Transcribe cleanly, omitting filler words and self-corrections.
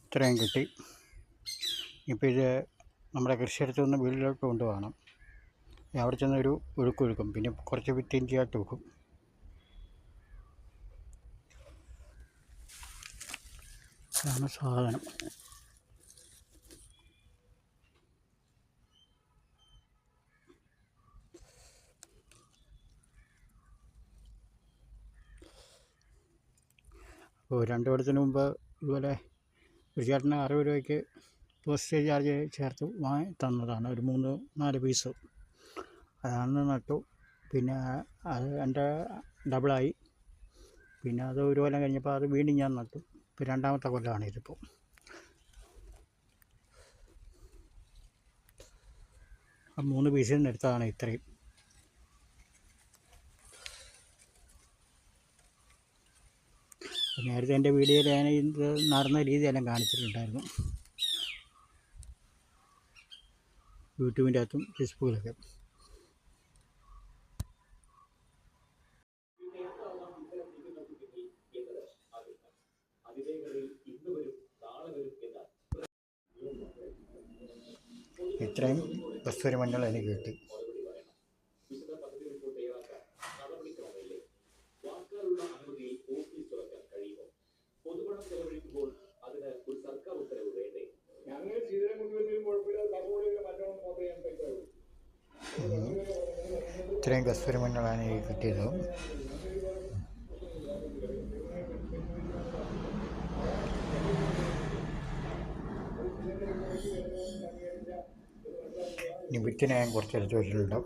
ഇത്രയും കിട്ടി. ഇപ്പോൾ ഇത് നമ്മുടെ കൃഷിയിടത്തു നിന്ന് വീട്ടിലോട്ട് കൊണ്ടുപോകണം. അവിടെ ചെന്നൊരു ഒഴുക്കും, പിന്നെ കുറച്ച് വിത്ത് ഇഞ്ചിയായിട്ട് വെക്കും. ഇതാണ് സാധനം. അപ്പോൾ 2 കൊല്ലത്തിന് മുമ്പ് ഇതുപോലെ ഒരു ചേട്ടന് 60 രൂപയ്ക്ക് പോസ്റ്റേജ് ചാർജ് ചേർത്ത് വാങ്ങി തന്നതാണ്. ഒരു 3-4 പീസ് അതാണ് നട്ടു. പിന്നെ അത് എൻ്റെ ഡബിളായി. പിന്നെ അത് 1 കൊല്ലം കഴിഞ്ഞപ്പോൾ അത് വീണ്ടും ഞാൻ നട്ടു. ഇപ്പോൾ 2ാമത്തെ കൊല്ലമാണ് ഇതിപ്പോൾ. ആ 3 പീസിൽ നിന്ന് എടുത്തതാണ് ഇത്രയും. നേരത്തെ എൻ്റെ വീഡിയോയിൽ ഞാൻ ഇത് നടന്ന രീതിയെല്ലാം കാണിച്ചിട്ടുണ്ടായിരുന്നു, യൂട്യൂബിൻ്റെ അകത്തും ഫേസ്ബുക്കിലൊക്കെ. ഇത്രയും കസ്തൂരി മഞ്ഞൾ എനിക്ക് കിട്ടി. ഇത്രയും കസ്തൂരി മഞ്ഞളാണ് എനിക്ക് കിട്ടിയത്. ഇനി വിത്തിന് ഞാൻ കുറച്ചെടുത്ത് വെച്ചിട്ടുണ്ട്.